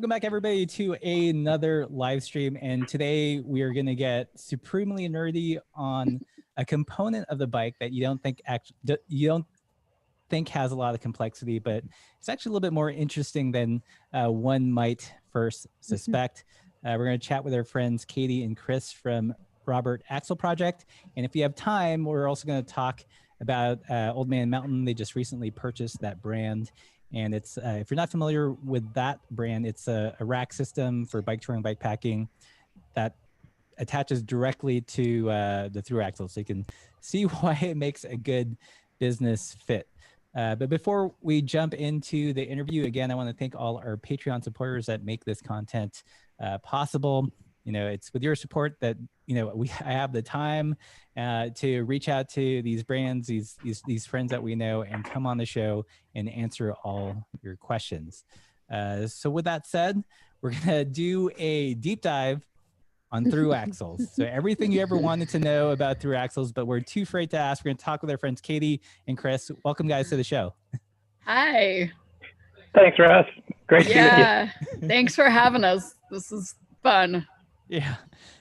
Welcome back, everybody, to another live stream. And today we are going to get supremely nerdy on a component of the bike that you don't think has a lot of complexity, but it's actually a little bit more interesting than one might first suspect. We're going to chat with our friends Katy and Chris from Robert Axle Project. And if you have time, we're also going to talk about Old Man Mountain. They just recently purchased that brand. And it's if you're not familiar with that brand, it's a rack system for bike touring, bike packing that attaches directly to the Thru Axles. So you can see why it makes a good business fit. But before we jump into the interview, again, I want to thank all our Patreon supporters that make this content possible. You know, it's with your support that, you know, I have the time to reach out to these brands, these friends that we know, and come on the show and answer all your questions. So with that said, we're going to do a deep dive on Thru Axles. So everything you ever wanted to know about Thru Axles, but we're too afraid to ask. We're going to talk with our friends Katy and Chris. Welcome, guys, to the show. Hi. Thanks, Russ. Great to be with you. Thanks for having us. This is fun. Yeah.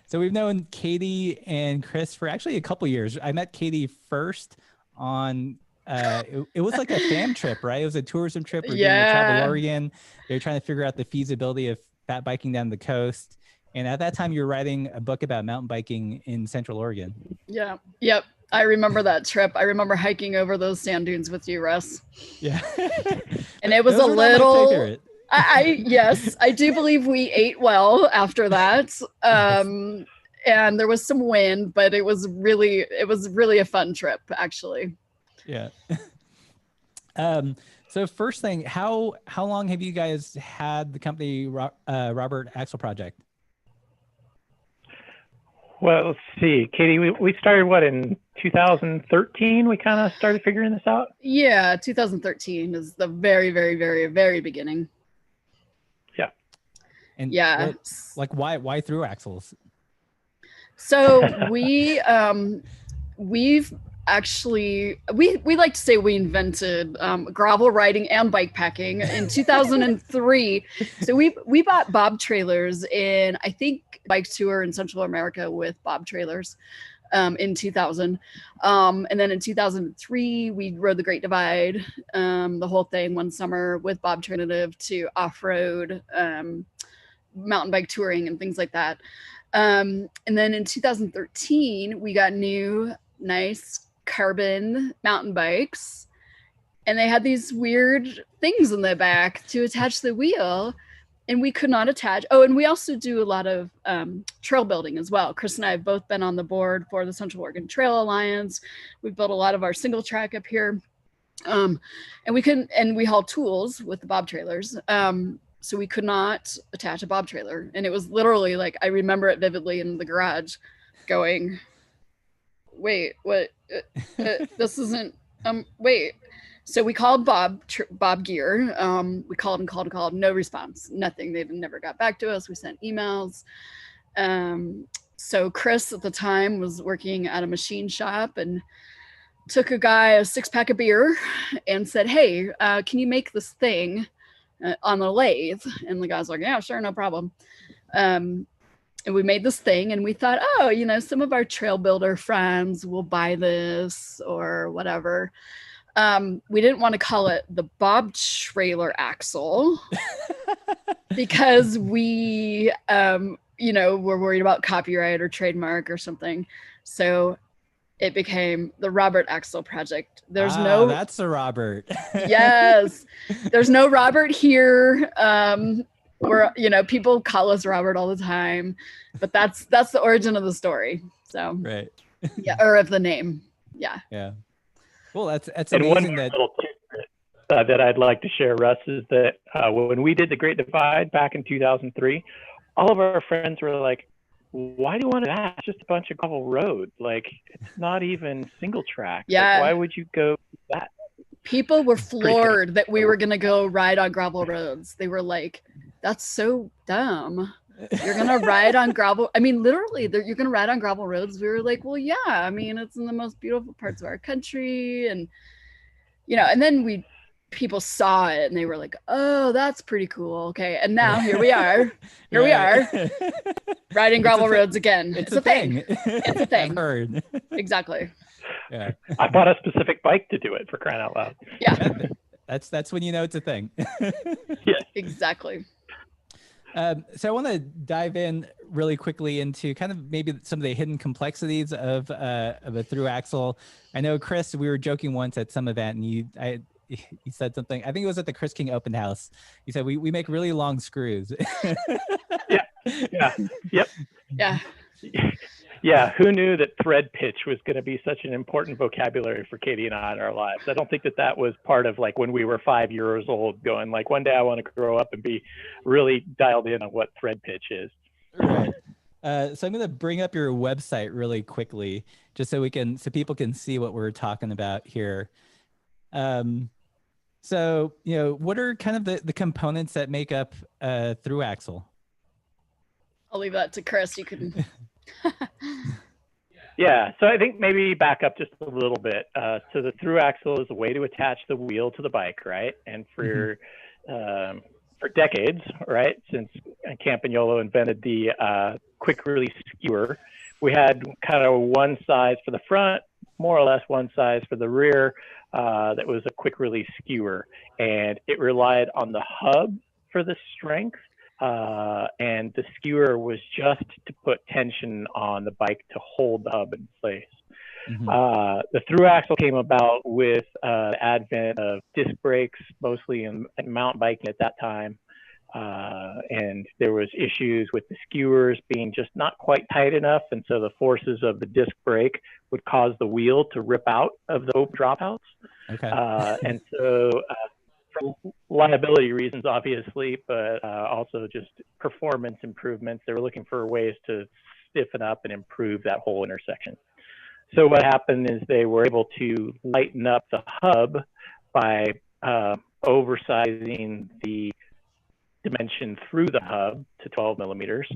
So we've known Katy and Chris for actually a couple years. I met Katy first on, it was like a fam trip, right? It was a tourism trip. We were doing travel Oregon. They were trying to figure out the feasibility of fat biking down the coast. And at that time, you were writing a book about mountain biking in Central Oregon. Yeah. Yep. I remember that trip. I remember hiking over those sand dunes with you, Russ. Yeah. And it was a little... yes, I do believe we ate well after that. And there was some wind, but it was really a fun trip, actually. Yeah. So first thing, how long have you guys had the company Robert Axle Project? Well, let's see, Katy, we started in 2013? We kind of started figuring this out. Yeah, 2013 is the very, very, very, very beginning. Yeah. And yeah, why Thru Axles? So we've actually we like to say we invented gravel riding and bike packing in 2003. So we bought Bob trailers in, I think, bike tour in Central America with Bob trailers in 2000. And then in 2003, we rode the Great Divide, the whole thing one summer with Bob Alternative to off-road mountain bike touring and things like that. And then in 2013, we got new, nice carbon mountain bikes. And they had these weird things in the back to attach the wheel. And we could not attach. Oh, and we also do a lot of trail building as well. Chris and I have both been on the board for the Central Oregon Trail Alliance. We've built a lot of our single track up here. And we haul tools with the Bob trailers. So we could not attach a Bob trailer. And it was literally like, I remember it vividly in the garage going, wait, what? This isn't, wait. So we called Bob Gear. We called and called, no response, nothing. They never got back to us. We sent emails. So Chris at the time was working at a machine shop and took a guy a 6-pack of beer and said, hey, can you make this thing on the lathe? And the guy's like, yeah, sure, no problem. And we made this thing and we thought, oh, you know, some of our trail builder friends will buy this or whatever. We didn't want to call it the Bob trailer axle because we, were worried about copyright or trademark or something. So it became the Robert Axle Project. There's no, that's a Robert. Yes. There's no Robert here. People call us Robert all the time, but that's the origin of the story. So, right. Yeah. Or of the name. Yeah. Yeah. Well, that's and amazing. One little secret that I'd like to share, Russ, is that when we did the Great Divide back in 2003, all of our friends were like, why do you want to do that? It's just a bunch of gravel roads. Like, it's not even single track. Yeah. Like, why would you go that? People were floored that we were going to go ride on gravel roads. They were like, that's so dumb. You're going to ride on gravel. I mean, literally, you're going to ride on gravel roads. We were like, well, yeah, I mean, it's in the most beautiful parts of our country. And, and then people saw it and they were like, oh, that's pretty cool. Okay. And now here we are. We are riding gravel roads again. It's a thing. It's a thing. I've heard. Exactly. Yeah. I bought a specific bike to do it, for crying out loud. Yeah. That's when you know it's a thing. Yeah. Exactly. So I want to dive in really quickly into kind of maybe some of the hidden complexities of a through axle. I know, Chris, we were joking once at some event, and you said something. I think it was at the Chris King open house. You said we make really long screws. Yeah. Yep. Yeah. Yeah, who knew that thread pitch was going to be such an important vocabulary for Katy and I in our lives? I don't think that was part of like when we were 5 years old going like, one day I want to grow up and be really dialed in on what thread pitch is. Right. So I'm going to bring up your website really quickly, just so people can see what we're talking about here. So, what are kind of the components that make up through axle? I'll leave that to Chris. You can. Yeah, so I think maybe back up just a little bit. So the through axle is a way to attach the wheel to the bike, right? And for decades, right, since Campagnolo invented the quick release skewer, we had kind of one size for the front, more or less one size for the rear. That was a quick release skewer, and it relied on the hub for the strength. And the skewer was just to put tension on the bike to hold the hub in place. The through axle came about with the advent of disc brakes, mostly in mountain biking at that time. And there was issues with the skewers being just not quite tight enough. And so the forces of the disc brake would cause the wheel to rip out of the open dropouts. Okay. And so for liability reasons, obviously, but also just performance improvements, they were looking for ways to stiffen up and improve that whole intersection. So what happened is they were able to lighten up the hub by oversizing the dimension through the hub to 12 millimeters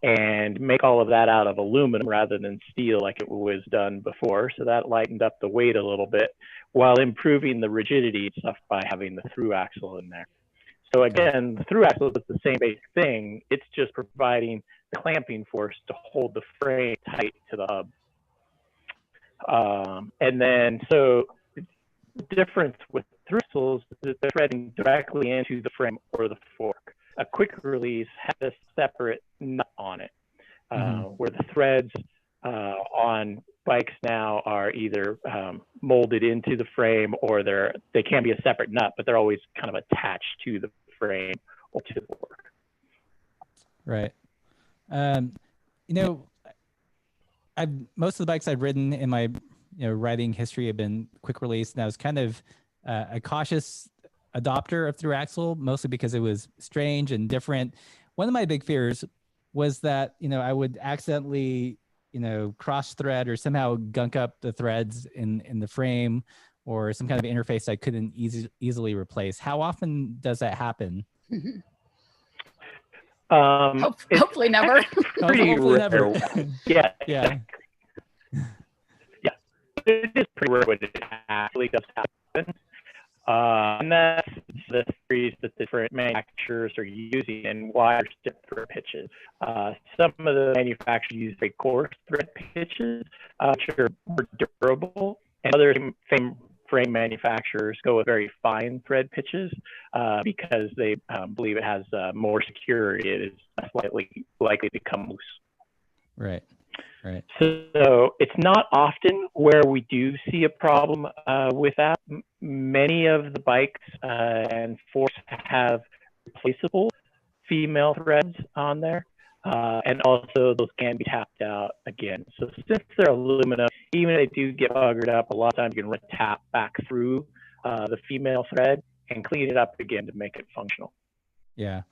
and make all of that out of aluminum rather than steel like it was done before. So that lightened up the weight a little bit while improving the rigidity and stuff by having the through axle in there. So again, the through axle is the same basic thing. It's just providing the clamping force to hold the frame tight to the hub. And then, so the difference with through axles is that they're threading directly into the frame or the fork. A quick release has a separate nut on it, where the threads on bikes now are either molded into the frame, or they can be a separate nut, but they're always kind of attached to the frame or to the fork. Right. Most of the bikes I've ridden in my riding history have been quick release, and I was kind of a cautious adopter of through axle, mostly because it was strange and different. One of my big fears was that I would accidentally cross thread or somehow gunk up the threads in the frame, or some kind of interface I couldn't easily replace. How often does that happen? Hopefully never. Pretty Hopefully rare. never. Yeah. Yeah. Yeah. It is pretty rare when it actually does happen. And that's the theories that different manufacturers are using and why there's different pitches. Some of the manufacturers use very coarse thread pitches, which are more durable, and other frame manufacturers go with very fine thread pitches because they believe it has more security. It is less likely to come loose. Right. Right. So it's not often where we do see a problem with that. Many of the bikes and forks have replaceable female threads on there. And also those can be tapped out again. So since they're aluminum, even if they do get buggered up, a lot of times you can tap back through the female thread and clean it up again to make it functional. Yeah.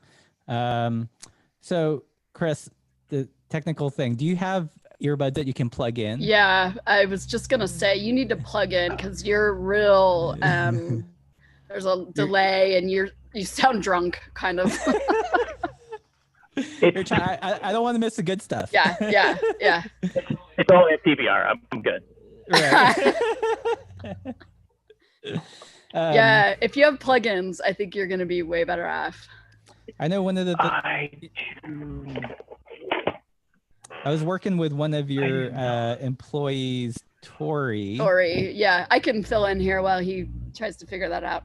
So Chris, the technical thing, do you have earbuds that you can plug in? Yeah, I was just gonna say you need to plug in because you're real. There's a delay, and you sound drunk, kind of. I don't want to miss the good stuff. Yeah. It's only a PBR. I'm good. Right. Yeah, if you have plugins, I think you're going to be way better off. I know one of I was working with one of your employees, Tori. Yeah, I can fill in here while he tries to figure that out.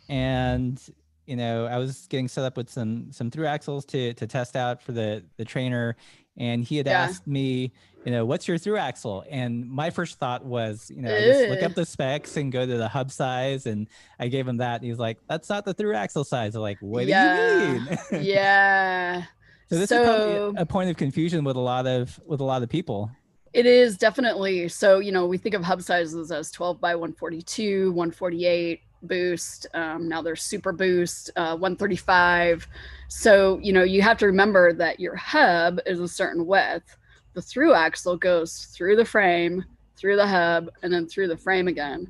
And I was getting set up with some Thru Axles to test out for the trainer, and he had asked me, what's your Thru Axle? And my first thought was, I just look up the specs and go to the hub size, and I gave him that, and he's like, that's not the Thru Axle size. I'm like, what do you mean? Yeah. So this is probably a point of confusion with a lot of people. It is definitely. So, we think of hub sizes as 12 by 142, 148 boost. Now there's super boost, 135. So, you have to remember that your hub is a certain width. The Thru Axle goes through the frame, through the hub, and then through the frame again.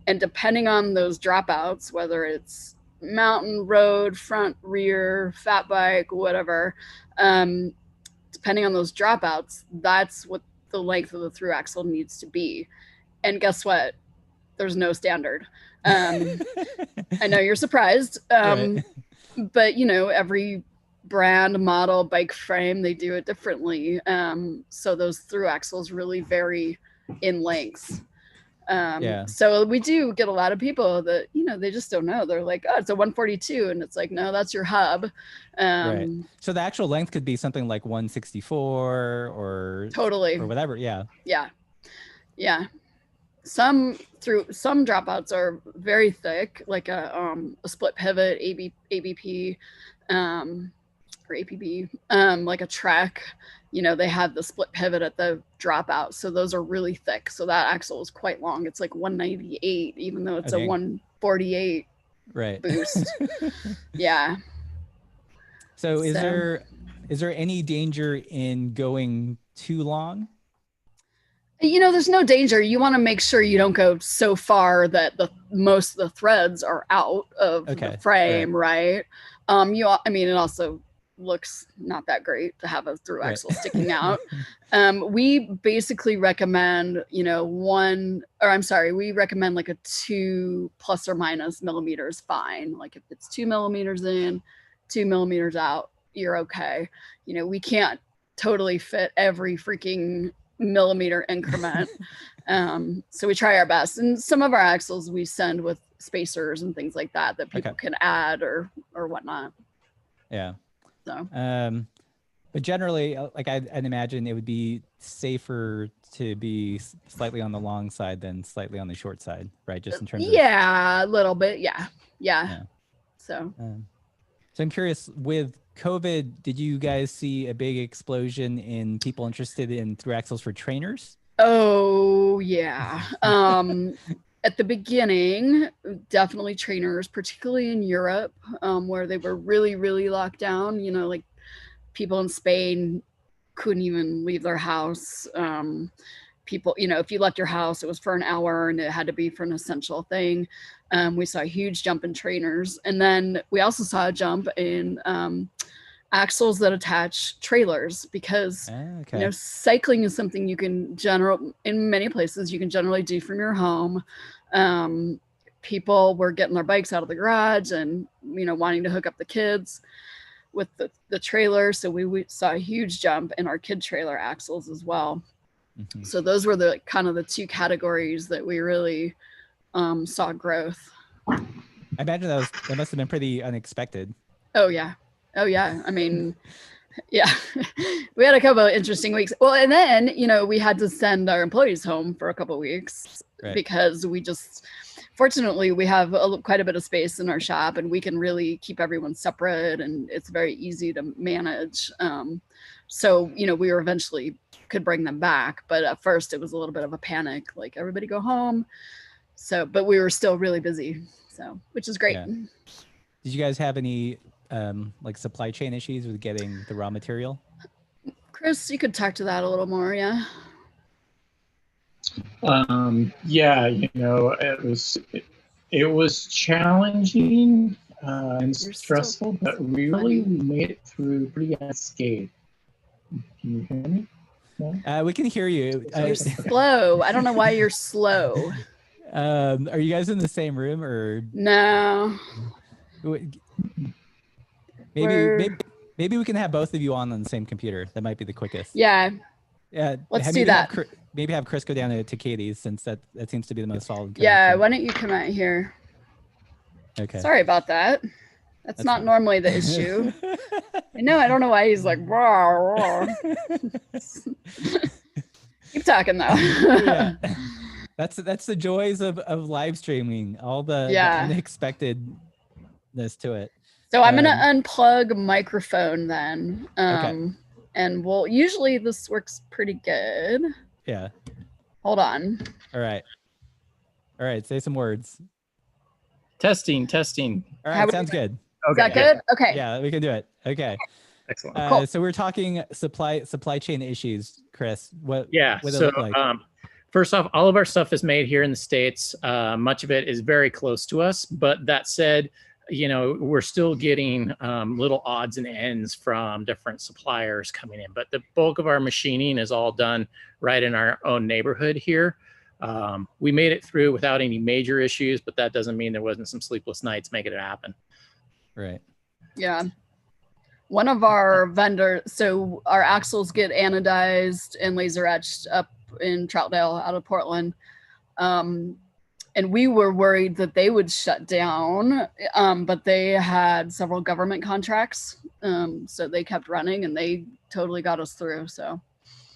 And depending on those dropouts, whether it's mountain, road, front, rear, fat bike, whatever, depending on those dropouts, that's what the length of the Thru Axle needs to be. And guess what? There's no standard. I know you're surprised, right. but every brand, model, bike frame, they do it differently. So those Thru Axles really vary in lengths. So we do get a lot of people that, they just don't know. They're like, oh, it's a 142. And it's like, no, that's your hub. Right. So the actual length could be something like 164 or totally, or whatever. Yeah. Yeah. Some dropouts are very thick, like a split pivot, ABP, or APB, like a Trek. They have the split pivot at the dropout, so those are really thick. So that axle is quite long. It's like 198, even though it's a 148 boost. Yeah. So is there any danger in going too long? There's no danger. You want to make sure you don't go so far that most of the threads are out of the frame, right? It also looks not that great to have a Thru Axle sticking out. We basically recommend, we recommend like a 2 plus or minus millimeters fine. Like if it's 2 millimeters in, 2 millimeters out, you're okay. We can't totally fit every freaking millimeter increment. So we try our best. And some of our axles we send with spacers and things like that people can add or whatnot. Yeah. So, but generally, like I'd imagine it would be safer to be slightly on the long side than slightly on the short side, right? Just in terms of a little bit, yeah. So I'm curious, with COVID, did you guys see a big explosion in people interested in Thru Axles for trainers? Oh yeah. At the beginning, definitely trainers, particularly in Europe, where they were really, really locked down. Like people in Spain couldn't even leave their house. People, if you left your house, it was for an hour and it had to be for an essential thing. We saw a huge jump in trainers. And then we also saw a jump in axles that attach trailers, because cycling is something you can in many places you can generally do from your home. People were getting their bikes out of the garage and wanting to hook up the kids with the trailer, so we saw a huge jump in our kid trailer axles as well. So those were the kind of the two categories that we really saw growth. I imagine that must have been pretty unexpected. Oh yeah. I mean, yeah, we had a couple of interesting weeks. Well, and then, we had to send our employees home for a couple of weeks because fortunately, we have quite a bit of space in our shop and we can really keep everyone separate and it's very easy to manage. So, we were eventually could bring them back. But at first it was a little bit of a panic, like everybody go home. So, but we were still really busy. So, which is great. Yeah. Did you guys have any like supply chain issues with getting the raw material? Chris, you could talk to that a little more. Yeah. It was challenging and stressful, but we made it through pretty unscathed. Can you hear me? No? We can hear you. You're slow. I don't know why you're slow. Are you guys in the same room or No. maybe We're- maybe we can have both of you on the same computer. That might be the quickest. Yeah. Yeah. Let's maybe do that. Maybe have Chris go down to Katie's since that seems to be the most solid connection. Yeah. Why don't you come out here? Okay. Sorry about that. That's not fine. normally the issue. I know. I don't know why he's like, rah, rah. Keep talking though. Yeah. That's the joys of live streaming. All the unexpectedness to it. So I'm gonna unplug microphone then. Okay. And usually this works pretty good. Yeah. Hold on. All right. Say some words. Testing. All right. Sounds good. Is that good? Okay. Yeah, we can do it. Okay. Excellent. Cool. So we're talking supply chain issues, Chris. What it So look like? first off, all of our stuff is made here in the States. Much of it is very close to us. But that said, we're still getting little odds and ends from different suppliers coming in. But the bulk of our machining is all done right in our own neighborhood here. We made it through without any major issues, but that doesn't mean there wasn't some sleepless nights making it happen. Right. Yeah. One of our vendors, so our axles get anodized and laser etched up in Troutdale out of Portland. And we were worried that they would shut down, but they had several government contracts. So they kept running and they totally got us through. So.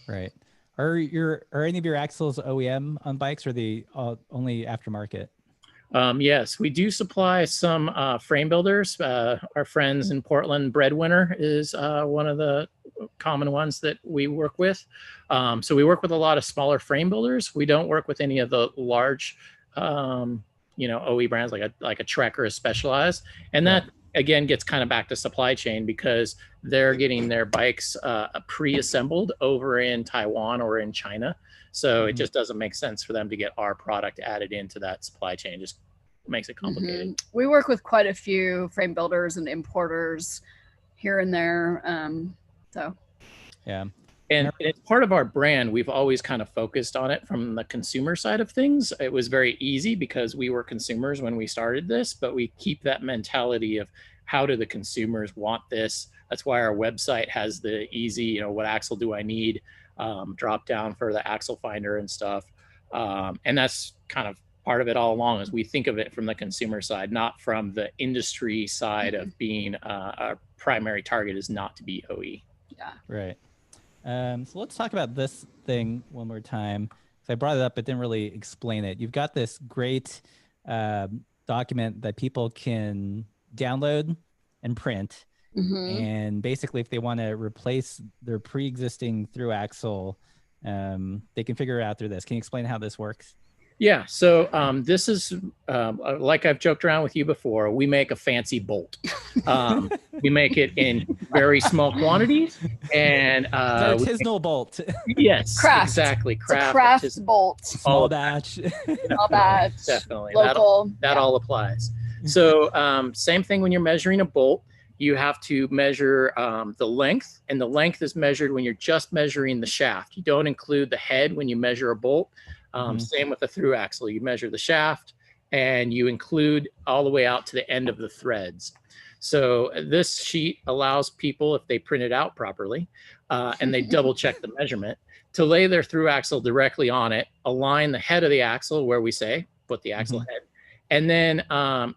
Right. Are any of your axles OEM on bikes or are they only aftermarket? Yes, we do supply some frame builders. Our friends in Portland, Breadwinner is one of the common ones that we work with. So we work with a lot of smaller frame builders. We don't work with any of the large, OE brands like a Trek or a Specialized. And that, again, gets kind of back to supply chain because they're getting their bikes pre-assembled over in Taiwan or in China. So it just doesn't make sense for them to get our product added into that supply chain. Just makes it complicated. We work with quite a few frame builders and importers here and there. Yeah. And it's part of our brand. We've always kind of focused on it from the consumer side of things. It was very easy because we were consumers when we started this, but we keep that mentality of how do the consumers want this? That's why our website has the easy, what axle do I need? Drop down for the axle finder and stuff. And that's kind of part of it all along is we think of it from the consumer side, not from the industry side of being our primary target is not to be OE. Yeah. Right. So let's talk about this thing one more time. So I brought it up, but didn't really explain it. You've got this great document that people can download and print. And basically, if they want to replace their pre-existing through axle, they can figure it out through this. Can you explain how this works? Yeah, so this is, like I've joked around with you before, we make a fancy bolt. We make it in very small quantities. And artisanal bolt. Yes, craft. Exactly. Craft, craft bolt. Small batch. Small batch. Definitely. Local. That all applies. So same thing when you're measuring a bolt. You have to measure the length, and the length is measured when you're just measuring the shaft. You don't include the head when you measure a bolt. Same with the through axle. You measure the shaft and you include all the way out to the end of the threads. So this sheet allows people, if they print it out properly and they double check the measurement, to lay their through axle directly on it, align the head of the axle where we say, put the axle head, and then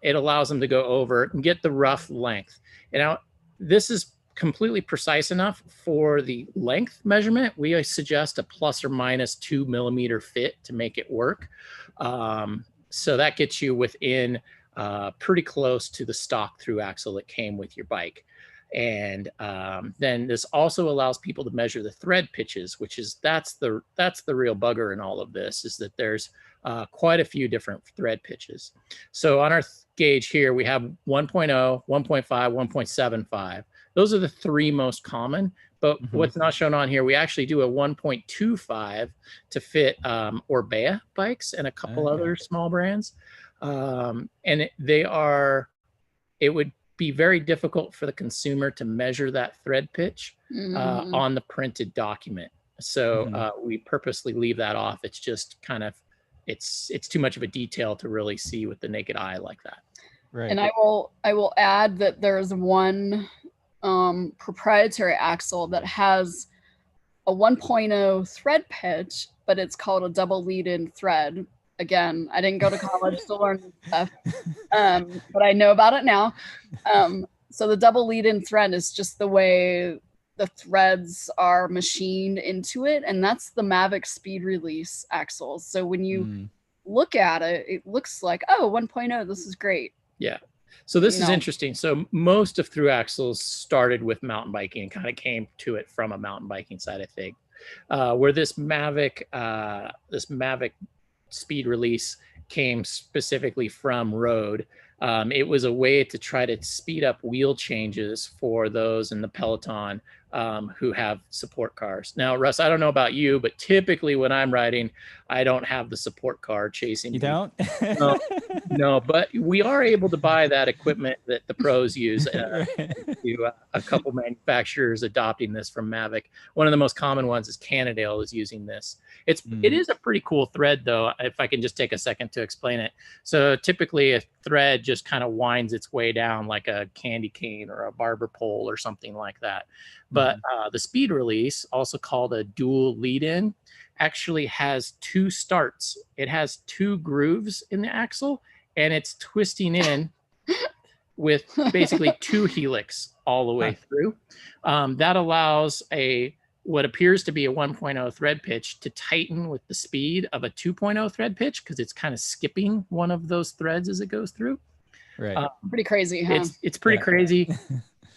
it allows them to go over and get the rough length. And now this is completely precise enough for the length measurement. We suggest a plus or minus 2 millimeter fit to make it work. So that gets you within pretty close to the stock through axle that came with your bike. And then this also allows people to measure the thread pitches, which is that's the real bugger in all of this, is that there's quite a few different thread pitches. So on our gauge here, we have 1.0, 1.5, 1.75. Those are the three most common, but what's not shown on here, we actually do a 1.25 to fit Orbea bikes and a couple other small brands. And it would be very difficult for the consumer to measure that thread pitch on the printed document. So we purposely leave that off. It's just kind of it's too much of a detail to really see with the naked eye like that. Right. And I will add that there's one proprietary axle that has a 1.0 thread pitch, but it's called a double lead-in thread. Again, I didn't go to college to learn this stuff, but I know about it now. So the double lead-in thread is just the way the threads are machined into it, and that's the Mavic speed release axles. So when you look at it, it looks like, oh, 1.0, this is great. Yeah. So this is interesting. So most of Thru Axles started with mountain biking and kind of came to it from a mountain biking side, I think. Where this Mavic speed release came specifically from road. It was a way to try to speed up wheel changes for those in the peloton who have support cars. Now, Russ, I don't know about you, but typically when I'm riding, I don't have the support car chasing me. You don't? No, but we are able to buy that equipment that the pros use. A couple manufacturers adopting this from Mavic. One of the most common ones is Cannondale is using this. It is a pretty cool thread, though, if I can just take a second to explain it. So typically a thread just kind of winds its way down like a candy cane or a barber pole or something like that. But the speed release, also called a dual lead-in, actually has two starts. It has two grooves in the axle, and it's twisting in with basically two helix all the way through. That allows what appears to be a 1.0 thread pitch to tighten with the speed of a 2.0 thread pitch, because it's kind of skipping one of those threads as it goes through. Right. Pretty crazy, huh? It's pretty crazy.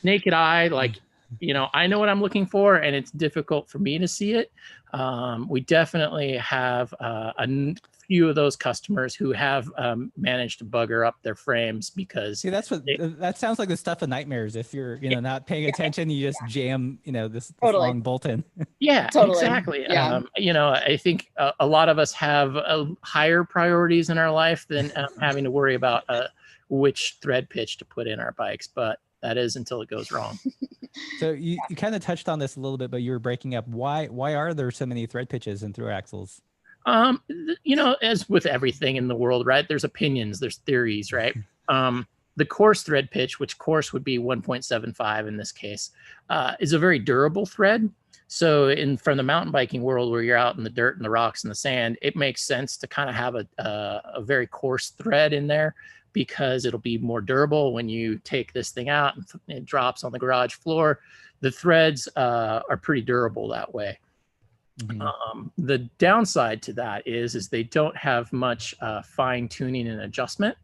Naked eye, like, I know what I'm looking for, and it's difficult for me to see it. We definitely have a few of those customers who have managed to bugger up their frames because that sounds like the stuff of nightmares. If you're not paying attention, you just jam this long bolt in. Yeah, totally. Exactly. Yeah. I think a lot of us have higher priorities in our life than having to worry about which thread pitch to put in our bikes, but that is until it goes wrong. So you kind of touched on this a little bit, but you were breaking up. Why are there so many thread pitches in Thru Axles? As with everything in the world, right? There's opinions, there's theories, right? The coarse thread pitch, which coarse would be 1.75 in this case, is a very durable thread. So from the mountain biking world, where you're out in the dirt and the rocks and the sand, it makes sense to kind of have a very coarse thread in there, because it'll be more durable when you take this thing out and it drops on the garage floor. The threads are pretty durable that way. The downside to that is they don't have much fine tuning and adjustment.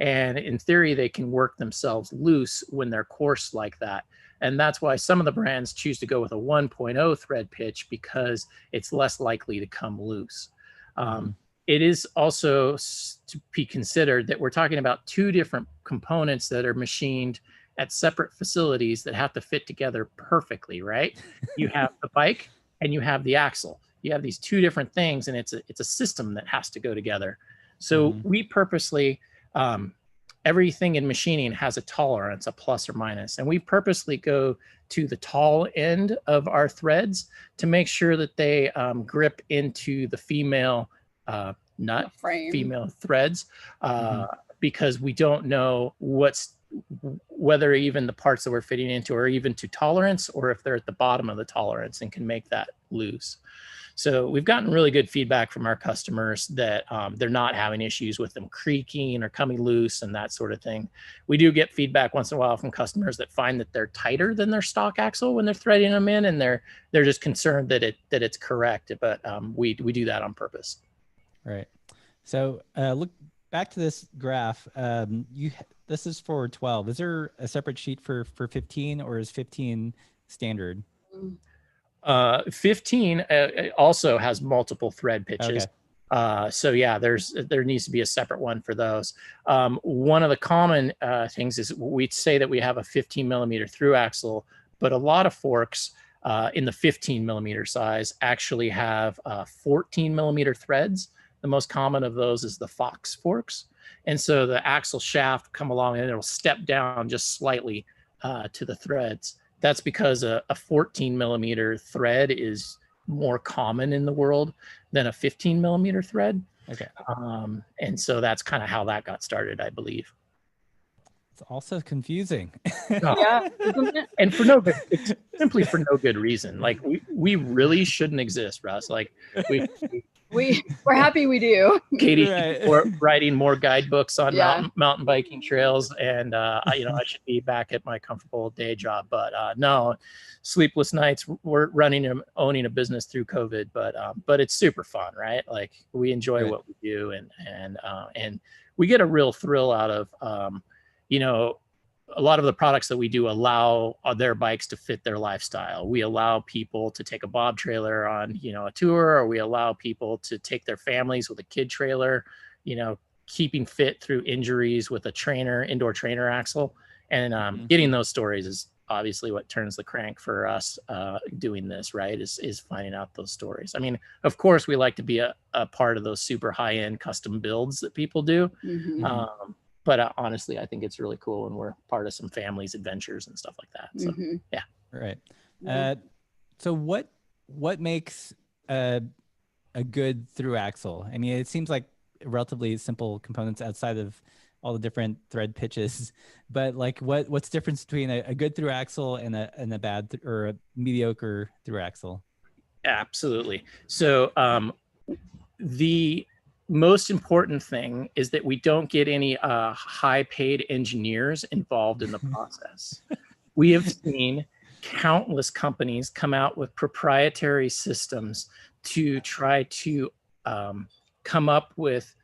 And in theory, they can work themselves loose when they're coarse like that. And that's why some of the brands choose to go with a 1.0 thread pitch, because it's less likely to come loose. It is also to be considered that we're talking about two different components that are machined at separate facilities that have to fit together perfectly, right? You have the bike and you have the axle. You have these two different things, and it's a system that has to go together. So we purposely, everything in machining has a tolerance, a plus or minus, and we purposely go to the tall end of our threads to make sure that they grip into the female female threads, because we don't know whether even the parts that we're fitting into are even to tolerance, or if they're at the bottom of the tolerance and can make that loose. So we've gotten really good feedback from our customers that they're not having issues with them creaking or coming loose and that sort of thing. We do get feedback once in a while from customers that find that they're tighter than their stock axle when they're threading them in, and they're just concerned that it's correct. But we do that on purpose. Right. So look back to this graph. This is for 12. Is there a separate sheet for 15, or is 15 standard? 15 also has multiple thread pitches. Okay. So yeah, there needs to be a separate one for those. One of the common things is we say that we have a 15 millimeter through axle, but a lot of forks in the 15 millimeter size actually have 14 millimeter threads. The most common of those is the Fox forks. And so the axle shaft come along and it'll step down just slightly to the threads. That's because a 14 millimeter thread is more common in the world than a 15 millimeter thread. Okay. And so that's kind of how that got started, I believe. It's also confusing. Yeah, isn't it? And for no good, it's simply for no good reason. Like we really shouldn't exist, Russ. Like We're happy we do. Katie, Right. we're writing more guidebooks on Yeah. mountain biking trails, and I should be back at my comfortable day job, but no, sleepless nights. We're running and owning a business through COVID, but it's super fun, right? Like we enjoy Right. what we do, and we get a real thrill out of a lot of the products that we do allow their bikes to fit their lifestyle. We allow people to take a bob trailer on, a tour, or we allow people to take their families with a kid trailer, keeping fit through injuries with a indoor trainer axle. And getting those stories is obviously what turns the crank for us doing this, right? Is finding out those stories. I mean, of course, we like to be a part of those super high-end custom builds that people do. Mm-hmm. But honestly, I think it's really cool when we're part of some families' adventures and stuff like that. So, yeah. Right. Yeah. So what makes a good through axle? I mean, it seems like relatively simple components outside of all the different thread pitches, but like what's the difference between a good through axle and a bad or a mediocre through axle? Absolutely. So the most important thing is that we don't get any high-paid engineers involved in the process. We have seen countless companies come out with proprietary systems to try to come up with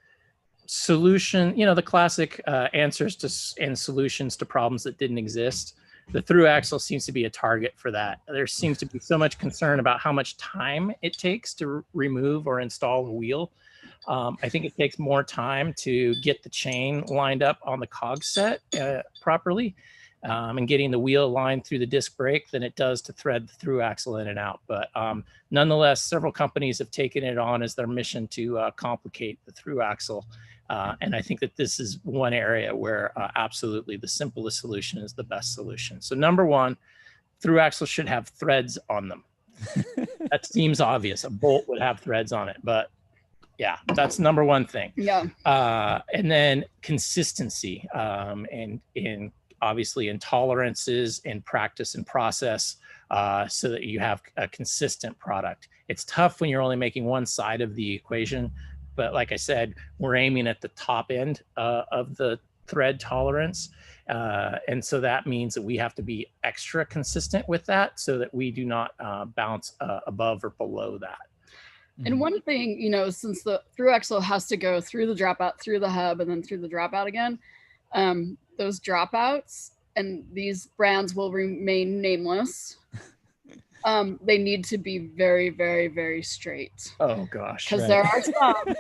the classic answers and solutions to problems that didn't exist. The through axle seems to be a target for that. There seems to be so much concern about how much time it takes to remove or install a wheel. I think it takes more time to get the chain lined up on the cog set properly and getting the wheel aligned through the disc brake than it does to thread the through axle in and out. But nonetheless, several companies have taken it on as their mission to complicate the through axle. And I think that this is one area where absolutely the simplest solution is the best solution. So number one, through axle should have threads on them. That seems obvious. A bolt would have threads on it, but yeah, that's number one thing. Yeah. And then consistency and obviously in tolerances and practice and process so that you have a consistent product. It's tough when you're only making one side of the equation. But like I said, we're aiming at the top end of the thread tolerance. And so that means that we have to be extra consistent with that so that we do not bounce above or below that. And one thing, since the through axle has to go through the dropout, through the hub, and then through the dropout again, those dropouts, and these brands will remain nameless. They need to be very, very, very straight. Oh gosh. Because there are some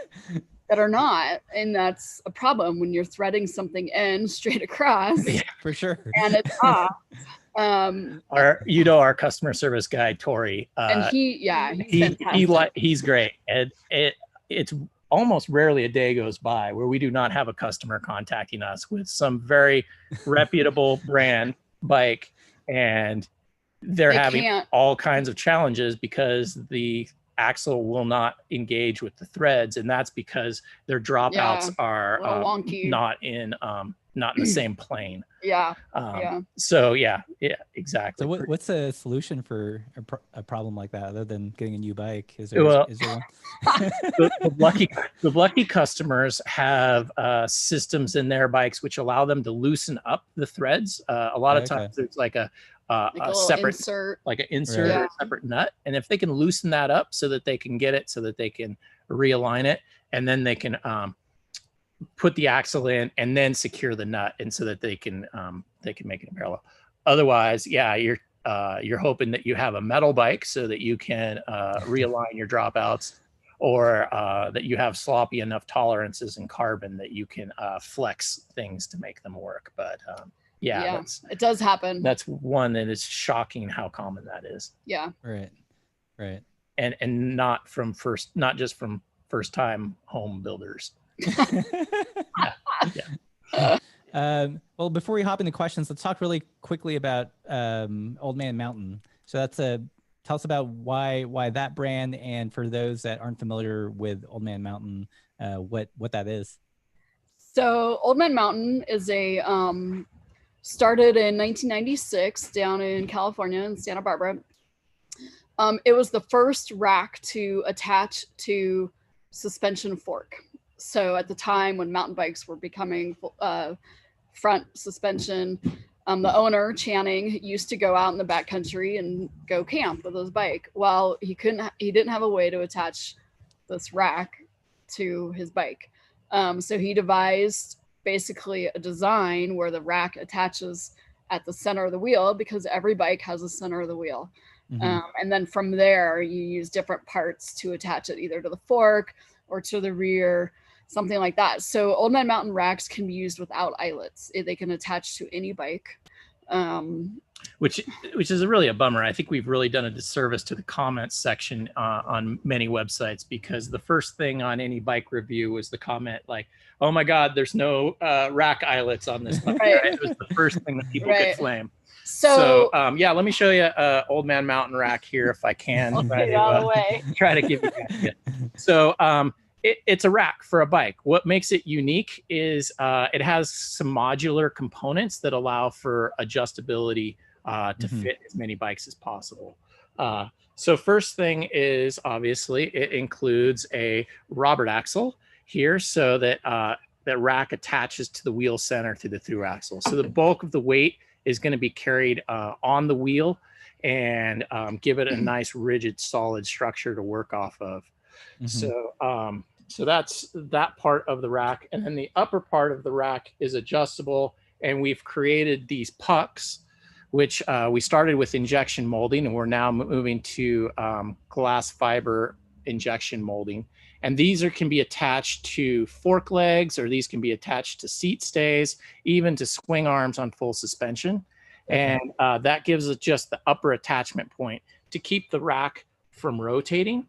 that are not, and that's a problem when you're threading something in straight across. Yeah, for sure. And it's off. Our customer service guy, Tori, and he's great. And it's almost rarely a day goes by where we do not have a customer contacting us with some very reputable brand bike, and they're having all kinds of challenges because the axle will not engage with the threads, and that's because their dropouts are not in the same plane. So yeah, exactly. So what's a solution for a problem like that other than getting a new bike? Is there one? The The lucky customers have systems in their bikes which allow them to loosen up the threads. A lot of times there's like a separate insert, like an insert or a separate nut, and if they can loosen that up so that they can get it, so that they can realign it, and then they can put the axle in and then secure the nut, and so that they can make it in parallel. Otherwise, you're hoping that you have a metal bike so that you can realign your dropouts, or that you have sloppy enough tolerances in carbon that you can flex things to make them work. But it does happen. That's one that is shocking how common that is. Yeah. Right. And not just from first time home builders. Well, before we hop into questions, let's talk really quickly about Old Man Mountain. So that's a tell us about why that brand, and for those that aren't familiar with Old Man Mountain, what that is. So Old Man Mountain is a started in 1996 down in California in Santa Barbara. It was the first rack to attach to suspension fork. So at the time when mountain bikes were becoming front suspension, the owner, Channing, used to go out in the backcountry and go camp with his bike. Well, he didn't have a way to attach this rack to his bike. So he devised basically a design where the rack attaches at the center of the wheel, because every bike has a center of the wheel. And then from there, you use different parts to attach it either to the fork or to the rear, something like that. So Old Man Mountain racks can be used without eyelets. They can attach to any bike. Which is really a bummer. I think we've really done a disservice to the comments section on many websites, because the first thing on any bike review was the comment like, "Oh my God, there's no rack eyelets on this bike." Right. It was the first thing that people could flame. So yeah, let me show you Old Man Mountain rack here if I can. Try to give you that. So it's a rack for a bike. What makes it unique is it has some modular components that allow for adjustability to fit as many bikes as possible. So first thing is, obviously, it includes a Robert axle here, so that that rack attaches to the wheel center through the through axle. So the bulk of the weight is going to be carried on the wheel, and give it a nice, rigid, solid structure to work off of. So that's that part of the rack. And then the upper part of the rack is adjustable. And we've created these pucks, which we started with injection molding, and we're now moving to glass fiber injection molding. And these can be attached to fork legs, or these can be attached to seat stays, even to swing arms on full suspension. And that gives us just the upper attachment point to keep the rack from rotating.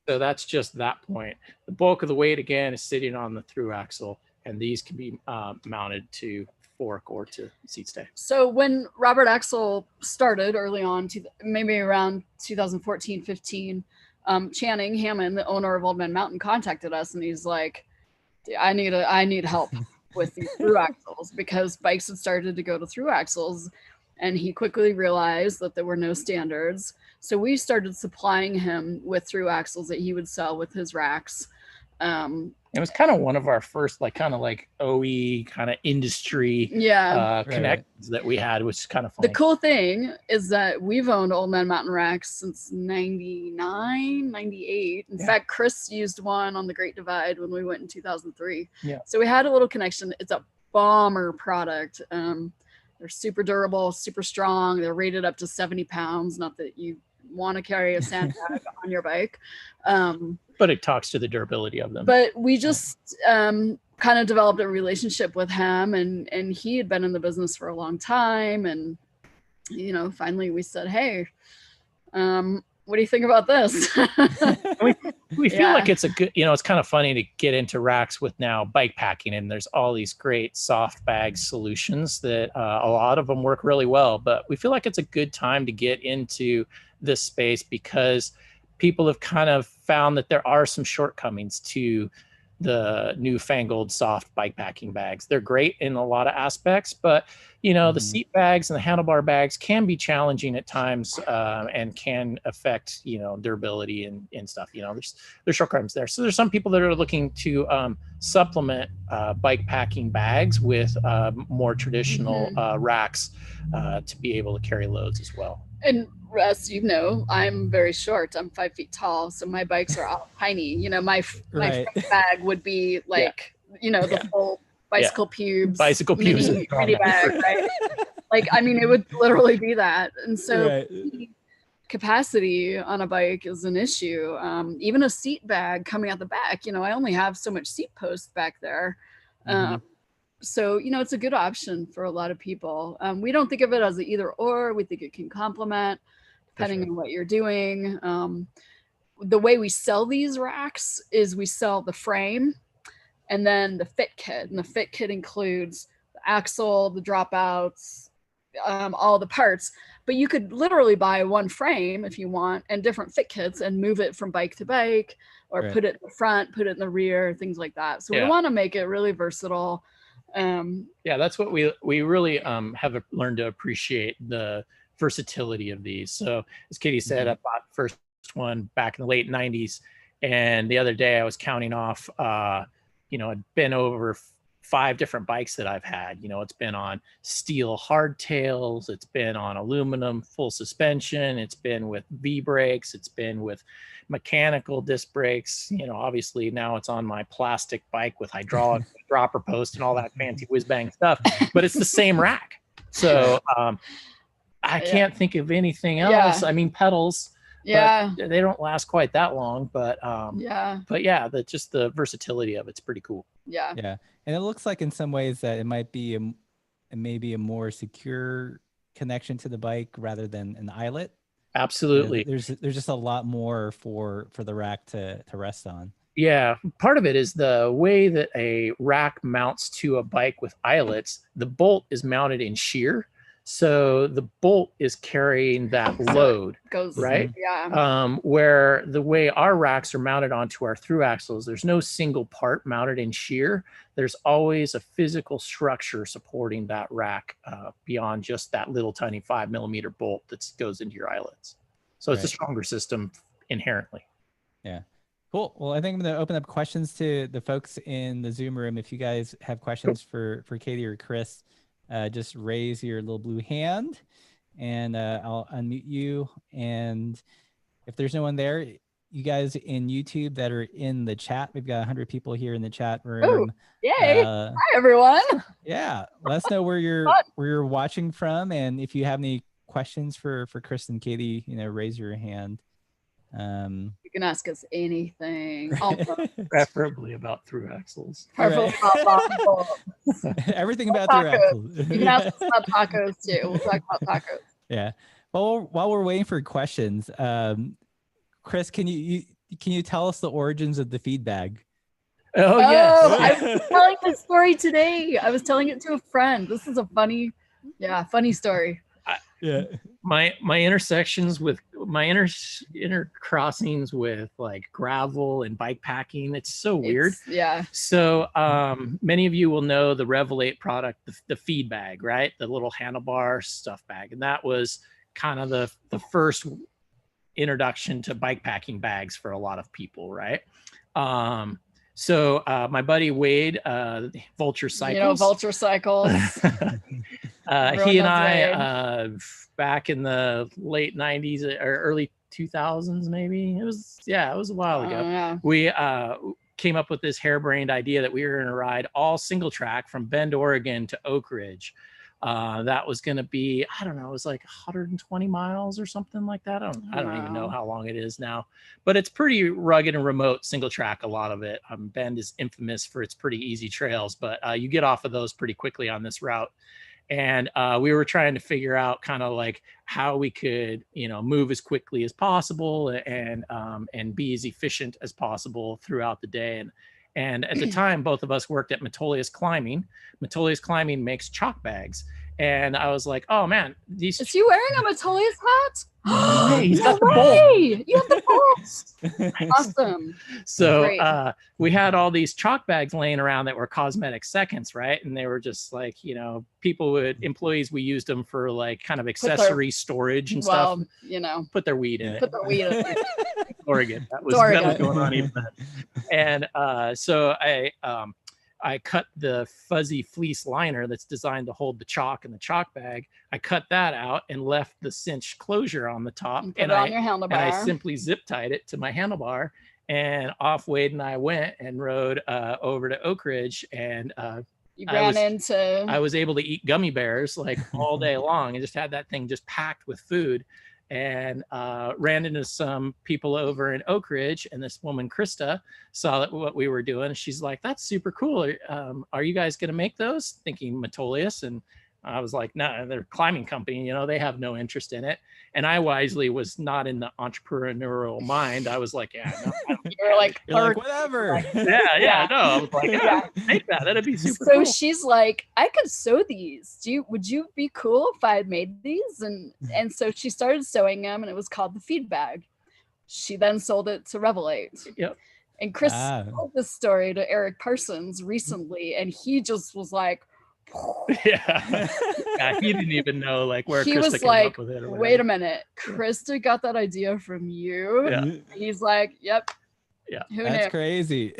So that's just that point. The bulk of the weight, again, is sitting on the through axle, and these can be mounted to fork or to seat stay. So when Robert Axle started early on, maybe around 2014, 15, Channing Hammond, the owner of Old Man Mountain, contacted us, and he's like, I need help with these through axles, because bikes had started to go to through axles, and he quickly realized that there were no standards. So we started supplying him with through axles that he would sell with his racks. It was kind of one of our first kind of OE kind of industry connections that we had, which is kind of funny. The cool thing is that we've owned Old Man Mountain racks since 99, 98. In fact, Chris used one on the Great Divide when we went in 2003. So we had a little connection. It's a bomber product. They're super durable, super strong. They're rated up to 70 pounds. Not that you want to carry a sandbag on your bike. But it talks to the durability of them. But we just kind of developed a relationship with him, and he had been in the business for a long time. And, finally we said, hey, what do you think about this? we feel like it's a good, it's kind of funny to get into racks with now bike packing, and there's all these great soft bag solutions that a lot of them work really well, but we feel like it's a good time to get into this space, because people have kind of found that there are some shortcomings to the newfangled soft bike packing bags. They're great in a lot of aspects, but the seat bags and the handlebar bags can be challenging at times, and can affect durability and stuff. There's shortcomings there. So there's some people that are looking to supplement bike packing bags with more traditional racks to be able to carry loads as well. And Russ, I'm very short. I'm 5 feet tall, so my bikes are all tiny. My front bag would be the full bicycle pubes. Bicycle pubes. Mini bag, right? It would literally be that. And so capacity on a bike is an issue. Even a seat bag coming out the back, I only have so much seat post back there. So, it's a good option for a lot of people. We don't think of it as an either or. We think it can complement depending on what you're doing. The way we sell these racks is we sell the frame and then the fit kit. And the fit kit includes the axle, the dropouts, all the parts. but you could literally buy one frame if you want and different fit kits and move it from bike to bike, or Right. put it in the front, put it in the rear, things like that. So we want to make it really versatile. Yeah, that's what we really have learned to appreciate, the versatility of these. So as Katie said, I bought the first one back in the late 90s, and the other day I was counting off, I'd been over 5 different bikes that I've had. It's been on steel hardtails, it's been on aluminum full suspension, it's been with V brakes, it's been with mechanical disc brakes. Obviously now it's on my plastic bike with hydraulic dropper post and all that fancy whiz bang stuff, but it's the same rack. So I can't think of anything else. I mean, pedals, but they don't last quite that long, but just the versatility of it's pretty cool. Yeah. And it looks like in some ways that it might be maybe a more secure connection to the bike rather than an eyelet. Absolutely. There's just a lot more for the rack to rest on. Yeah, part of it is the way that a rack mounts to a bike with eyelets. The bolt is mounted in shear, so the bolt is carrying that load, right? Yeah. Where the way our racks are mounted onto our through axles, there's no single part mounted in shear. There's always a physical structure supporting that rack beyond just that little tiny 5mm bolt that goes into your eyelets. So it's a stronger system inherently. Yeah. Cool. Well, I think I'm going to open up questions to the folks in the Zoom room. If you guys have questions for Katy or Chris, just raise your little blue hand and I'll unmute you. And if there's no one there, you guys in YouTube that are in the chat, we've got 100 people here in the chat room. Yay. Hi, everyone. Yeah. Let us know where you're watching from. And if you have any questions for Chris and Katy, raise your hand. You can ask us anything. Preferably about Thru Axles. Preferably about everything about Thru Axles. You can ask us about tacos too. We'll talk about tacos. Yeah. Well, while we're waiting for questions, Chris, can you tell us the origins of the Feedbag? Oh yes. I was telling this story today. I was telling it to a friend. This is a funny story. My intersections with my intercrossings with like gravel and bike packing, it's so weird. So many of you will know the Revelate product, the Feedbag, right? The little handlebar stuff bag. And that was kind of the first introduction to bike packing bags for a lot of people, right? So my buddy Wade, Vulture Cycles. Vulture Cycles. He and I, back in the late 90s or early 2000s, maybe it was a while ago. We came up with this harebrained idea that we were going to ride all single track from Bend, Oregon to Oak Ridge. That was going to be, I don't know, it was like 120 miles or something like that. I don't even know how long it is now, but it's pretty rugged and remote single track, a lot of it. Bend is infamous for its pretty easy trails, but you get off of those pretty quickly on this route. And we were trying to figure out kind of like how we could, move as quickly as possible and be as efficient as possible throughout the day. And at the time, both of us worked at Metolius Climbing. Metolius Climbing makes chalk bags. And I was like, oh man, Is he wearing a Metolius hat? Hey, he's got the bolt. You have the bolt. Awesome. So we had all these chalk bags laying around that were cosmetic seconds, right? And they were just like, employees, we used them for like kind of accessory storage and stuff. Put their weed in it. Put their weed in it. Oregon. That was going on even then. And so I cut the fuzzy fleece liner that's designed to hold the chalk in the chalk bag. I cut that out and left the cinch closure on the top. And on your handlebar. And I simply zip tied it to my handlebar. And off Wade and I went and rode over to Oak Ridge. And I was able to eat gummy bears like all day long and just had that thing just packed with food. And ran into some people over in Oak Ridge, and this woman Krista saw what we were doing. She's like, "That's super cool. Are you guys going to make those?" Thinking Metolius, and I was like, no, they're a climbing company, you know, they have no interest in it. And I wisely was not in the entrepreneurial mind. I was like, yeah, no, I don't You're like, You're like, whatever. yeah, no. I was like, yeah, make that. That'd be super so cool. she's like, I could sew these. Would you be cool if I had made these? And so she started sewing them, and it was called the Feedbag. She then sold it to Revelate. Yep. And Chris told this story to Eric Parsons recently, and he just was like, yeah. He didn't even know like where he Krista was came like, up with it. Or wait a minute, Krista got that idea from you? Yeah. He's like, yep. Yeah. Who That's knew? Crazy.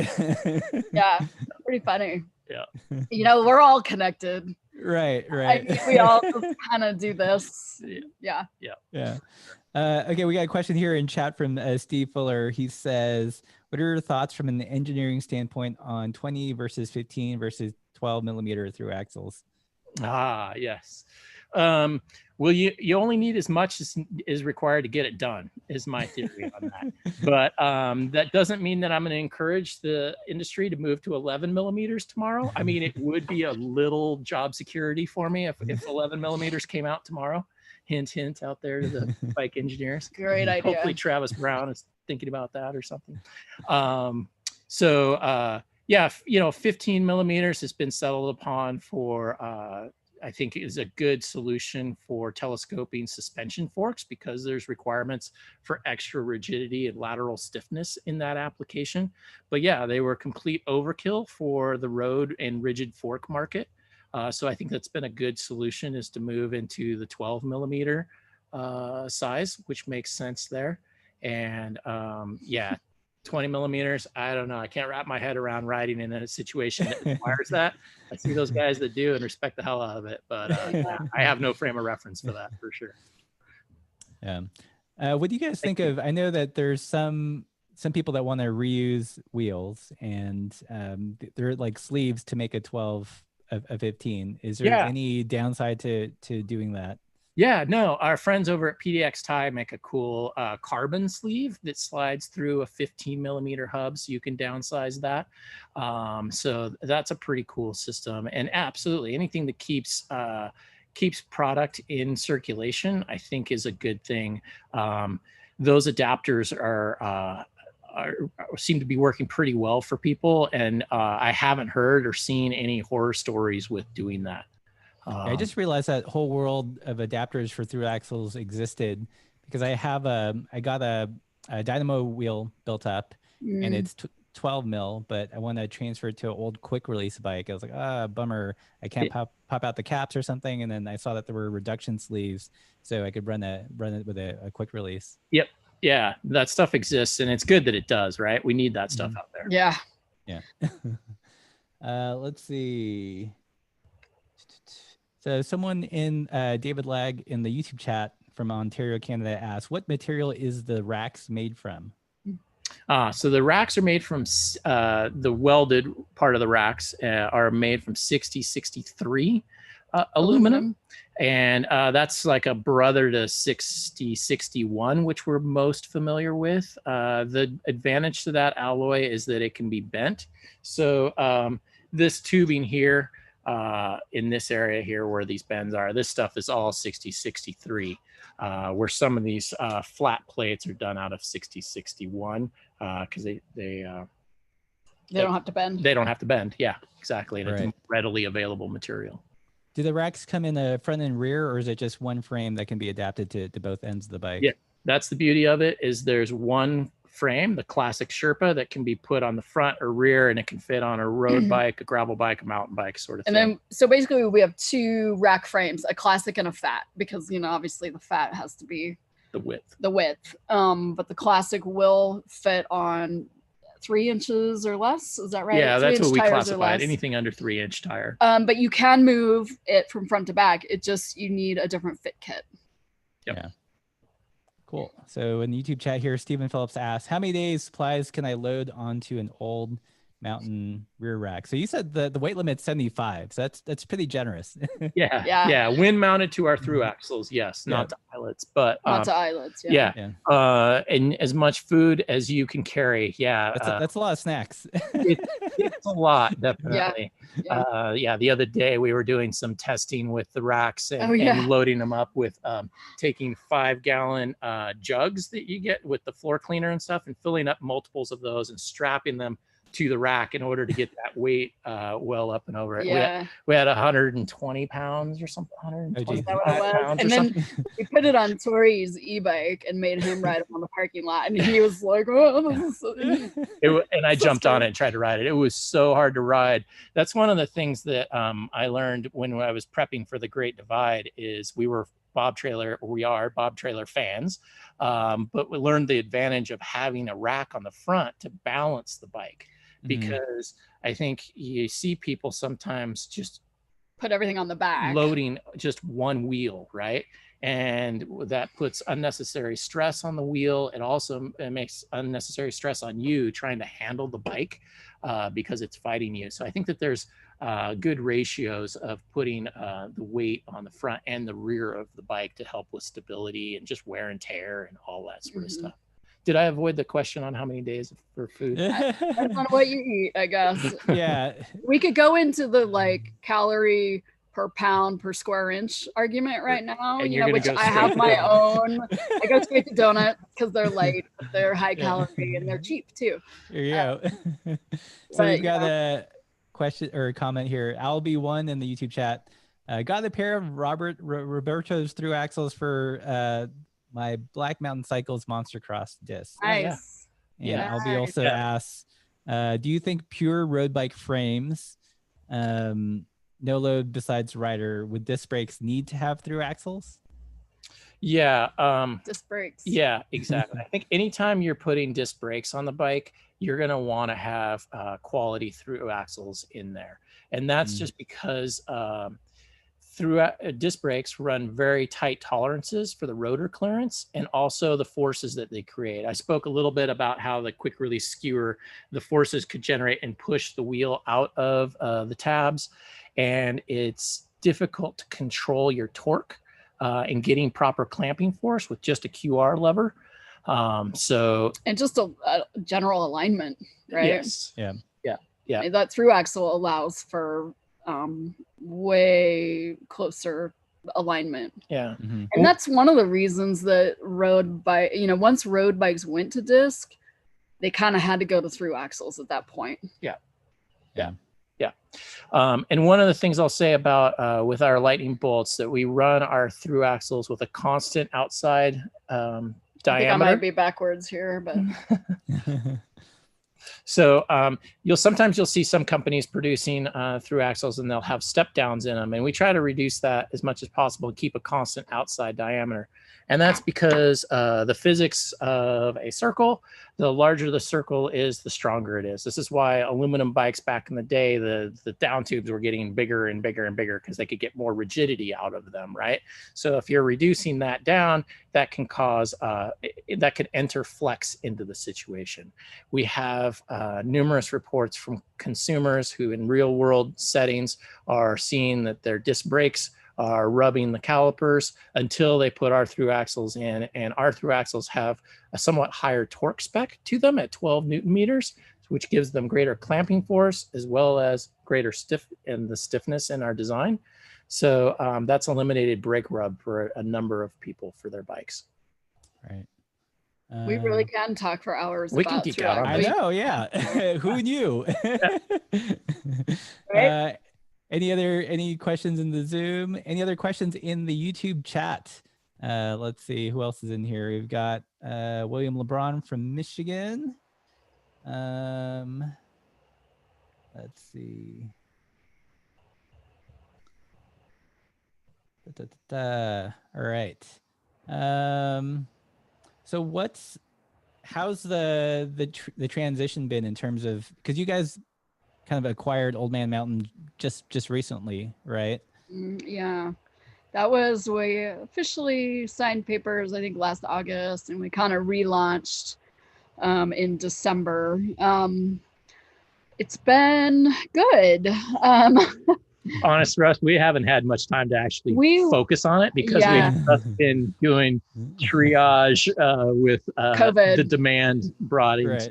Yeah, pretty funny. Yeah. You know, we're all connected. Right. I mean, we all kind of do this. Yeah. Okay, we got a question here in chat from Steve Fuller. He says, what are your thoughts from an engineering standpoint on 20 versus 15 versus 12 millimeter through axles? Ah, yes. Well, you only need as much as is required to get it done, is my theory on that. But that doesn't mean that I'm going to encourage the industry to move to 11 millimeters tomorrow. I mean, it would be a little job security for me if 11 millimeters came out tomorrow. Hint, hint out there to the bike engineers. Great idea. Hopefully Travis Brown is thinking about that or something. Yeah, 15 millimeters has been settled upon for, I think is a good solution for telescoping suspension forks because there's requirements for extra rigidity and lateral stiffness in that application. But yeah, they were complete overkill for the road and rigid fork market. So I think that's been a good solution is to move into the 12 millimeter size, which makes sense there. And yeah, 20 millimeters, I don't know. I can't wrap my head around riding in a situation that requires that. I see those guys that do and respect the hell out of it, but yeah, I have no frame of reference for that for sure. Yeah. What do you guys think of, I know that there's some people that want to reuse wheels and they're like sleeves to make a 12 a 15. Is there any downside to doing that? Yeah, no, our friends over at PDX Tie make a cool carbon sleeve that slides through a 15 millimeter hub, so you can downsize that. So that's a pretty cool system. And absolutely, anything that keeps product in circulation, I think is a good thing. Those adapters seem to be working pretty well for people, and I haven't heard or seen any horror stories with doing that. I just realized that whole world of adapters for through axles existed because I got a dynamo wheel built up and it's 12 mil, but I want to transfer it to an old quick release bike. I was like, bummer. I can't pop out the caps or something. And then I saw that there were reduction sleeves, so I could run it with a quick release. Yep. Yeah, that stuff exists, and it's good that it does, right? We need that stuff out there. Yeah. Yeah. Let's see. So someone in David Lag in the YouTube chat from Ontario, Canada asked, what material is the racks made from? So the racks are made from, the welded part of the racks are made from 6063 aluminum. And that's like a brother to 6061, which we're most familiar with. The advantage to that alloy is that it can be bent. So this tubing here, in this area here where these bends are, this stuff is all 6063, where some of these flat plates are done out of 6061 because they don't have to bend. They don't have to bend. Yeah, exactly. And Right. it's readily available material. Do the racks come in a front and rear, or is it just one frame that can be adapted to both ends of the bike? Yeah, that's the beauty of it, is there's one frame, the classic Sherpa, that can be put on the front or rear, and it can fit on a road bike, a gravel bike, a mountain bike sort of thing. And then, so basically we have two rack frames, a classic and a fat, because, obviously the fat has to be the width. But the classic will fit on 3 inches or less. Is that right? Yeah, that's what we classify classified. Anything under 3-inch tire. But you can move it from front to back. You need a different fit kit. Yep. Yeah. Cool. So in the YouTube chat here, Stephen Phillips asks, how many days supplies can I load onto an old mountain rear rack. So you said the weight limit's 75. So that's pretty generous. Yeah. Wind mounted to our through axles. Yes. Not to eyelets, but not to eyelets. Yeah. And as much food as you can carry. Yeah. That's a lot of snacks. It's a lot, definitely. The other day we were doing some testing with the racks and loading them up with taking 5-gallon jugs that you get with the floor cleaner and stuff and filling up multiples of those and strapping them to the rack in order to get that weight well up and over it. We had 120 pounds or something, 125 pounds. And then we put it on Tori's e-bike and made him ride it on the parking lot. And he was like, oh, this is so... And I jumped on it and tried to ride it. It was so hard to ride. That's one of the things that I learned when I was prepping for the Great Divide is we are Bob Trailer fans, but we learned the advantage of having a rack on the front to balance the bike. Because I think you see people sometimes just put everything on the back, loading just one wheel, right? And that puts unnecessary stress on the wheel. It also makes unnecessary stress on you trying to handle the bike because it's fighting you. So I think that there's good ratios of putting the weight on the front and the rear of the bike to help with stability and just wear and tear and all that sort of stuff. Did I avoid the question on how many days for food? Depends on what you eat, I guess. Yeah. We could go into the like calorie per pound per square inch argument right now, and you know, which I have my own. I go straight to donut because they're light, they're high calorie, and they're cheap too. There you go. So we've got a question or a comment here. Albie1 in the YouTube chat. Got a pair of Roberto's through axles for my Black Mountain Cycles Monster Cross disc. Nice. And Albie also asks, do you think pure road bike frames, no load besides rider, would disc brakes need to have through axles? Yeah. Disc brakes. Yeah, exactly. I think anytime you're putting disc brakes on the bike, you're going to want to have quality through axles in there. And that's just because disc brakes run very tight tolerances for the rotor clearance and also the forces that they create. I spoke a little bit about how the quick release skewer, the forces could generate and push the wheel out of the tabs. And it's difficult to control your torque and getting proper clamping force with just a QR lever. And just a general alignment, right? Yes. Yeah. That through axle allows for way closer alignment. And that's one of the reasons that once road bikes went to disc, they kind of had to go to through axles at that point. And one of the things I'll say about with our lightning bolts that we run our through axles with a constant outside diameter. I think I might be backwards here, but So you'll see some companies producing through axles and they'll have step downs in them. And we try to reduce that as much as possible and keep a constant outside diameter. And that's because the physics of a circle, the larger the circle is, the stronger it is. This is why aluminum bikes back in the day, the down tubes were getting bigger and bigger and bigger because they could get more rigidity out of them, right? So if you're reducing that down, that can cause, that could enter flex into the situation. We have numerous reports from consumers who in real world settings are seeing that their disc brakes are rubbing the calipers until they put our through axles in, and our through axles have a somewhat higher torque spec to them at 12 Newton meters, which gives them greater clamping force as well as greater stiffness in our design. So that's eliminated brake rub for a number of people for their bikes. Right. We really can talk for hours. We can geek out on I know, yeah. Who knew? Right? Any questions in the Zoom? Any other questions in the YouTube chat? Let's see who else is in here. We've got William LeBron from Michigan. Let's see. All right. So how's the transition been in terms of, because you guys kind of acquired Old Man Mountain just recently, right? Yeah, that was, we officially signed papers, I think last August, and we kind of relaunched in December. It's been good. Honest, Russ, we haven't had much time to actually focus on it because Yeah. we've just been doing triage with COVID. the demand brought into Right.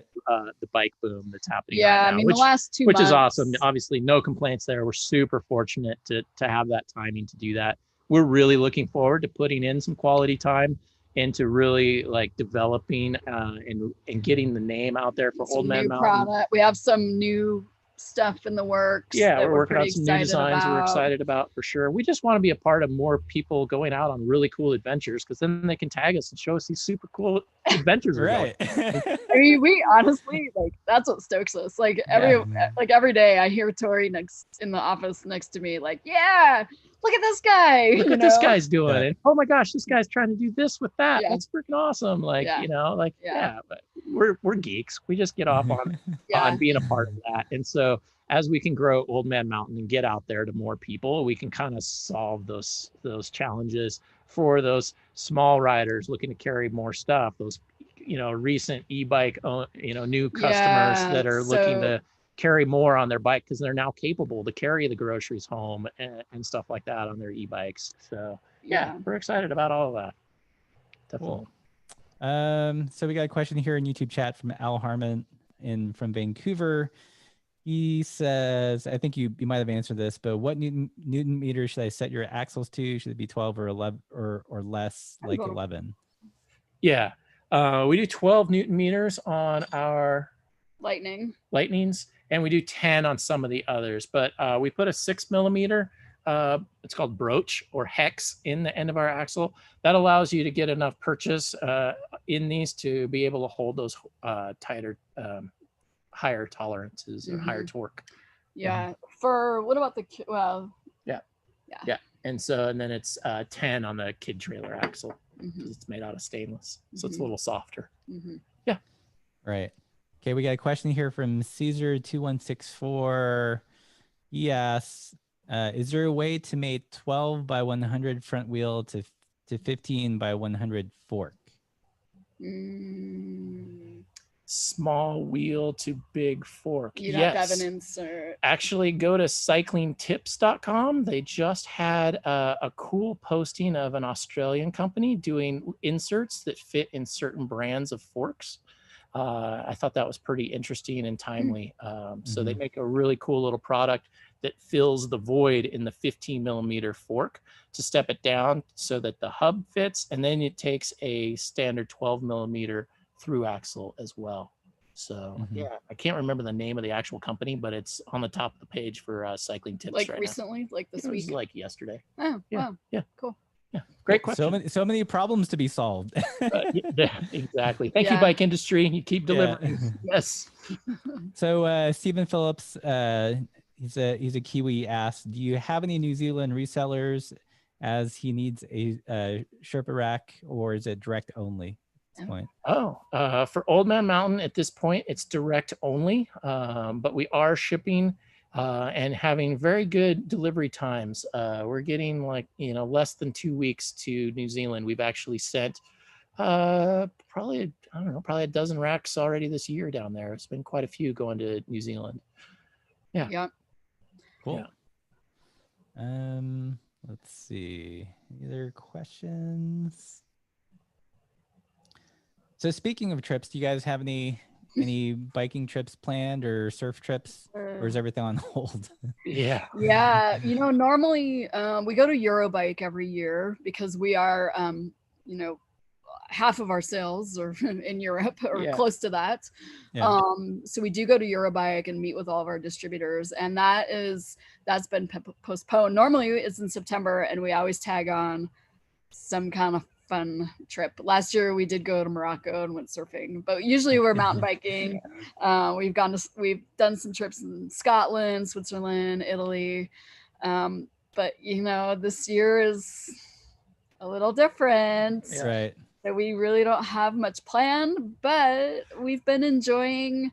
the bike boom that's happening Yeah, right now. I mean, the last 2 months. Which is awesome. Obviously, no complaints there. We're super fortunate to have that timing to do that. We're really looking forward to putting in some quality time into really like developing and getting the name out there for Old Man Mountain. Product. We have some new stuff in the works. Yeah, that we're working on some new designs about. we're excited about for sure. We just want to be a part of more people going out on really cool adventures because then they can tag us and show us these super cool adventures. Right. I mean, we honestly like that's what stokes us. Like every day I hear Tori in the office next to me, like, yeah, look at this guy. Look what this guy's doing. Yeah. And oh my gosh, this guy's trying to do this with that. Yeah. That's freaking awesome. Like, but we're geeks. We just get off on being a part of that. And so as we can grow Old Man Mountain and get out there to more people, we can kind of solve those challenges for those small riders looking to carry more stuff, those recent e-bike new customers that are looking to carry more on their bike because they're now capable to carry the groceries home and stuff like that on their e-bikes. So we're excited about all of that. Definitely. Cool. So we got a question here in YouTube chat from Al Harmon from Vancouver. He says, I think you might have answered this, but what Newton meters should I set your axles to? Should it be 12 or 11 or less, like 11? Yeah. We do 12 Newton meters on our Lightnings, and we do 10 on some of the others, but we put a 6 millimeter, it's called broach or hex in the end of our axle. That allows you to get enough purchase in these to be able to hold those tighter, higher tolerances or higher torque. Yeah. For what about the And then it's 10 on the kid trailer axle. It's made out of stainless, so it's a little softer. Yeah. Right. Okay, we got a question here from Caesar2164. Yes. Is there a way to make 12 by 100 front wheel to 15 by 100 fork? Small wheel to big fork. You'd have to have an insert. Actually, go to cyclingtips.com. They just had a cool posting of an Australian company doing inserts that fit in certain brands of forks. I thought that was pretty interesting and timely. So they make a really cool little product that fills the void in the 15 millimeter fork to step it down so that the hub fits. And then it takes a standard 12 millimeter through axle as well. So I can't remember the name of the actual company, but it's on the top of the page for Cycling Tips like right recently, now. Like this week? It was like yesterday. Oh, wow. Yeah. Cool. Yeah. Great question. So many problems to be solved. Exactly. Thank you, bike industry. You keep delivering. Yes. So Stephen Phillips, he's a Kiwi, asked, do you have any New Zealand resellers as he needs a Sherpa rack, or is it direct only at this point? For Old Man Mountain at this point, it's direct only, but we are shipping and having very good delivery times. We're getting less than 2 weeks to New Zealand. We've actually sent probably a dozen racks already this year down there. It's been quite a few going to New Zealand. Yeah. Cool. Let's see. Any other questions? So speaking of trips, do you guys have any biking trips planned or surf trips, or is everything on hold? Yeah. Normally we go to Eurobike every year because we are, half of our sales are in Europe or close to that. Yeah. So we do go to Eurobike and meet with all of our distributors, and that's been postponed. Normally it's in September, and we always tag on some kind of fun trip. Last year we did go to Morocco and went surfing, but usually we're mountain biking. We've done some trips in Scotland, Switzerland, Italy. But this year is a little different. Right. So we really don't have much planned, but we've been enjoying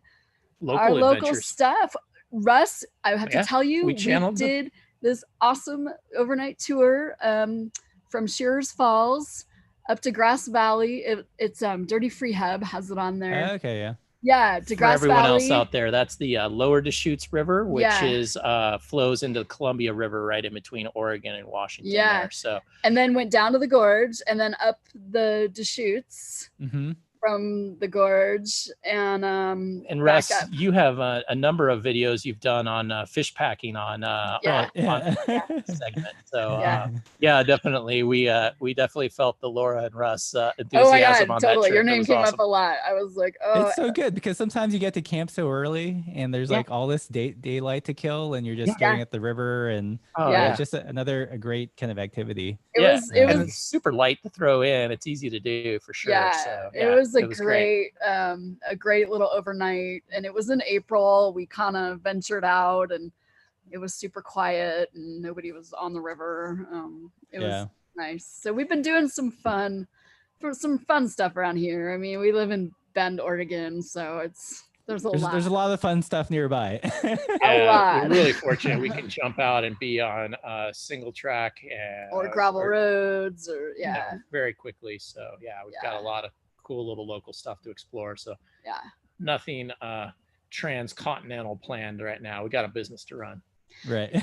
our local stuff. Russ, I have to tell you, we did this awesome overnight tour from Shearers Falls up to Grass Valley. It's Dirty Free Hub has it on there. Okay, yeah. Yeah, For DeGrasse everyone Valley. else out there, that's the Lower Deschutes River, which Yeah. is flows into the Columbia River right in between Oregon and Washington. Yeah. There. So And then went down to the gorge and then up the Deschutes from the gorge and Russ, back up. you have a number of videos you've done on fish packing on Yeah. on segment. So yeah, definitely we definitely felt the Laura and Russ enthusiasm Oh my God, on totally. that trip. Your name came awesome. up a lot. I was like, oh, It's so good because sometimes you get to camp so early and there's like all this daylight to kill and you're just staring at the river and it's just a great kind of activity. It was and it's super light to throw in. It's easy to do for sure. Yeah, so, it was a great little overnight, and it was in April. We kind of ventured out, and it was super quiet, and nobody was on the river. It was nice. So we've been doing some fun stuff around here. I mean, we live in Bend, Oregon, so there's a lot of fun stuff nearby. A lot. We're really fortunate we can jump out and be on single track or gravel roads or very quickly. So we've got a lot of cool little local stuff to explore. So nothing transcontinental planned right now. We got a business to run. Right.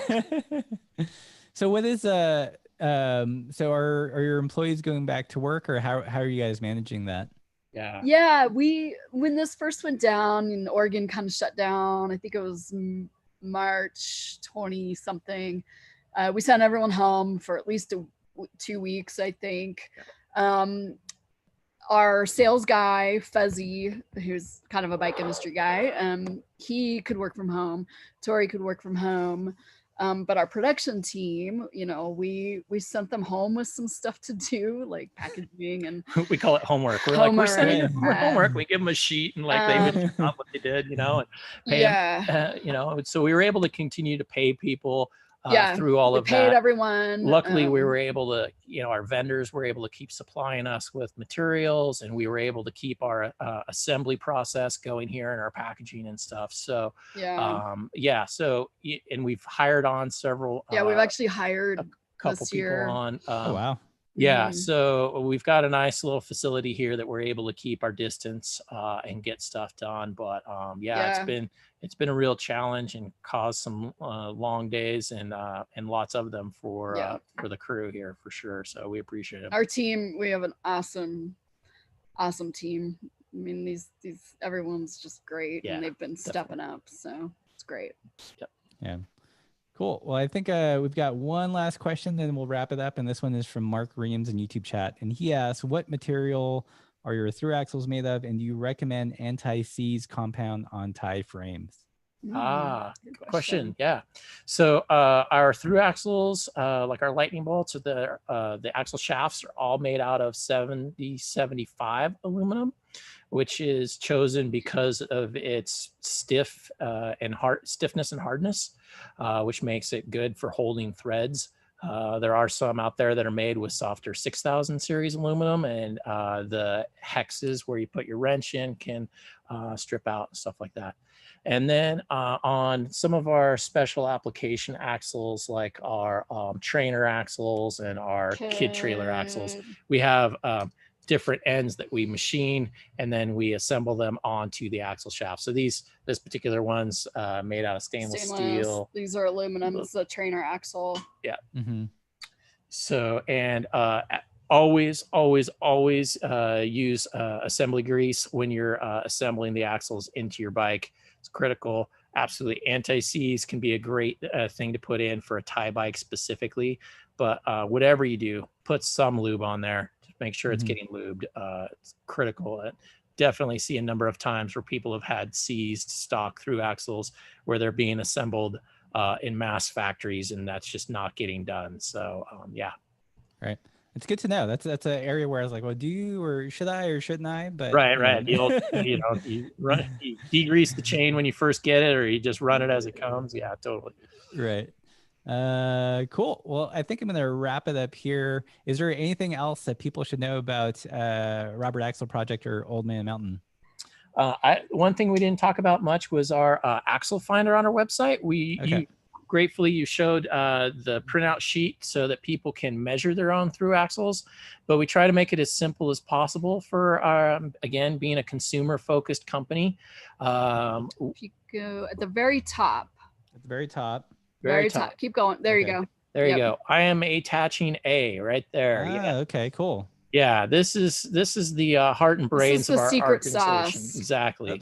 So what is so are your employees going back to work, or how are you guys managing that? Yeah, when this first went down and Oregon kind of shut down, I think it was March 20 something. We sent everyone home for at least 2 weeks, I think. Our sales guy, Fuzzy, who's kind of a bike industry guy, he could work from home. Tori could work from home. But our production team, we sent them home with some stuff to do, like packaging and we call it homework. We're like, we're sending them homework. We give them a sheet and like they would not what they did, and pay them, so we were able to continue to pay people through all of that. Paid everyone. Luckily, we were able to, our vendors were able to keep supplying us with materials, and we were able to keep our assembly process going here and our packaging and stuff. So, so, and we've hired on several. We've actually hired a couple people on. Oh, wow. Yeah, so we've got a nice little facility here that we're able to keep our distance and get stuff done. But it's been a real challenge and caused some long days and lots of them for the crew here for sure. So we appreciate it. Our team, we have an awesome team. I mean, these everyone's just great, and they've been stepping up. So it's great. Yep. Yeah. Cool. Well, I think we've got one last question, then we'll wrap it up. And this one is from Mark Reams in YouTube chat. And he asks, what material are your through axles made of? And do you recommend anti-seize compound on tie frames? Good question. Yeah. So our through axles, like our lightning bolts or the axle shafts, are all made out of 70-75 aluminum, which is chosen because of its stiffness and hardness, which makes it good for holding threads. There are some out there that are made with softer 6000 series aluminum, and the hexes where you put your wrench in can strip out and stuff like that. And then on some of our special application axles, like our trainer axles and our kid trailer axles, we have different ends that we machine, and then we assemble them onto the axle shaft. So this particular one's made out of stainless steel. These are aluminum. It's a trainer axle. Yeah. Mm-hmm. So, and always use assembly grease when you're assembling the axles into your bike. It's critical. Absolutely. Anti-seize can be a great thing to put in for a tie bike specifically, but whatever you do, put some lube on there. Make sure it's getting lubed. It's critical. Definitely see a number of times where people have had seized stock through axles where they're being assembled in mass factories, and that's just not getting done. So Right. It's good to know. That's an area where I was like, well, do you, or should I, or shouldn't I? But right. You degrease the chain when you first get it, or you just run it as it comes. Yeah, totally. Right. Cool. Well, I think I'm going to wrap it up here. Is there anything else that people should know about Robert Axle Project or Old Man Mountain? One thing we didn't talk about much was our axle finder on our website. gratefully you showed the printout sheet so that people can measure their own through axles, but we try to make it as simple as possible for again, being a consumer focused company. If you go at the very top. At the very top. Very top. Keep going. There you go. There you go. I am attaching A right there. Ah, okay, cool. Yeah, this is the heart and brains of our secret organization. sauce. Exactly.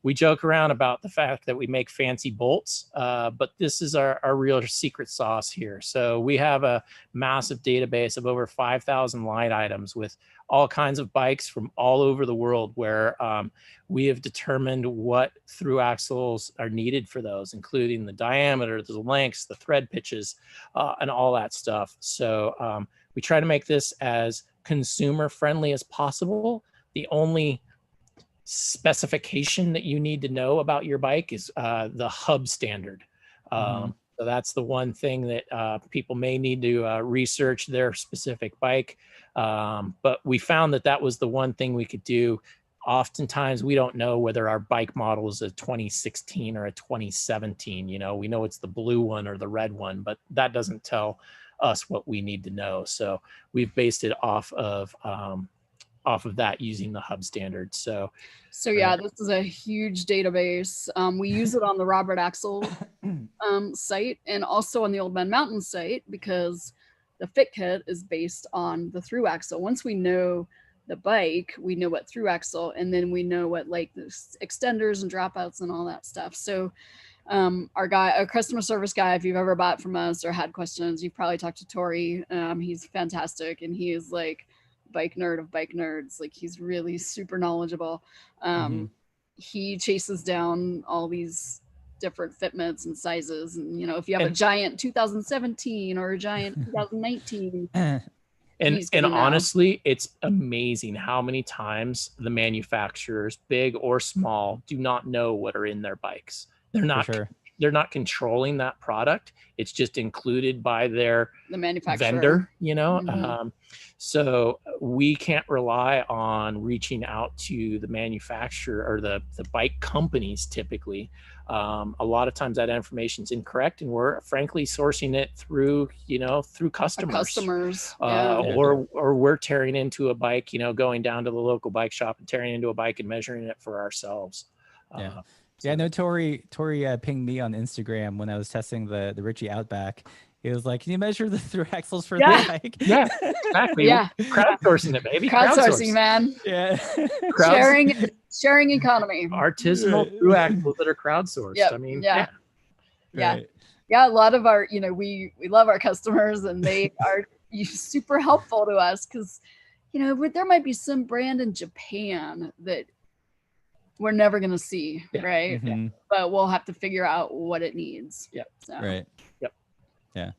We joke around about the fact that we make fancy bolts, but this is our real secret sauce here. So we have a massive database of over 5,000 line items with all kinds of bikes from all over the world, where we have determined what through axles are needed for those, including the diameter, the lengths, the thread pitches, and all that stuff. So we try to make this as consumer friendly as possible. The only specification that you need to know about your bike is the hub standard. So that's the one thing that people may need to research their specific bike. But we found that was the one thing we could do. Oftentimes we don't know whether our bike model is a 2016 or a 2017. You know, we know it's the blue one or the red one, but that doesn't tell us what we need to know. So we've based it off of that using the hub standard. So yeah, this is a huge database. We use it on the Robert Axle site and also on the Old Man Mountain site, because the fit kit is based on the through axle. Once we know the bike, we know what through axle, and then we know what like the extenders and dropouts and all that stuff. So our customer service guy, if you've ever bought from us or had questions, you've probably talked to Tori. He's fantastic, and he is like bike nerd of bike nerds. Like, he's really super knowledgeable. He chases down all these different fitments and sizes, and you know, if you have a giant 2017 or a giant 2019, and honestly, it's amazing how many times the manufacturers, big or small, do not know what are in their bikes. They're not controlling that product. It's just included by the manufacturer vendor, you know. So we can't rely on reaching out to the manufacturer or the bike companies typically. A lot of times that information is incorrect, and we're frankly sourcing it through customers. Or we're tearing into a bike, you know, going down to the local bike shop and tearing into a bike and measuring it for ourselves. I know Tori pinged me on Instagram when I was testing the Ritchie Outback. He was like, "Can you measure the through axles for the bike?" Yeah, exactly. Crowdsourcing it, baby. Crowdsourcing, man. Yeah. Sharing economy. Artisanal through axles that are crowdsourced. Yep. I mean, yeah. Right. A lot of our, you know, we love our customers, and they are super helpful to us, because, you know, there might be some brand in Japan that we're never going to see, right? But we'll have to figure out what it needs. Right. Yeah.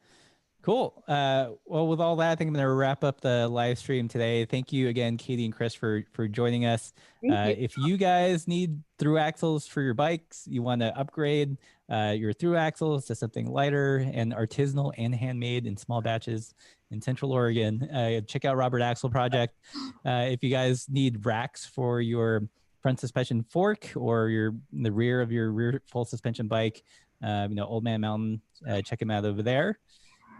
Cool. Well, with all that, I think I'm going to wrap up the live stream today. Thank you again, Katy and Chris, for joining us. If you guys need through axles for your bikes, you want to upgrade your through axles to something lighter and artisanal and handmade in small batches in Central Oregon, check out Robert Axle Project. If you guys need racks for your front suspension fork or the rear of your rear full suspension bike, Old Man Mountain, check him out over there.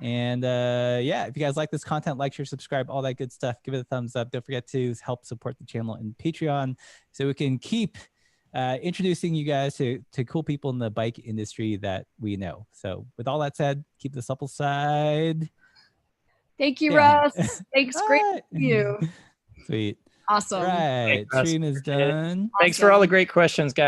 And if you guys like this content, like, share, subscribe, all that good stuff, give it a thumbs up. Don't forget to help support the channel and Patreon so we can keep introducing you guys to cool people in the bike industry that we know. So with all that said, keep the supple side. Thank you, Russ. Thanks. Great to see you. Sweet. Awesome. All right. Stream is done. Thanks for all the great questions, guys.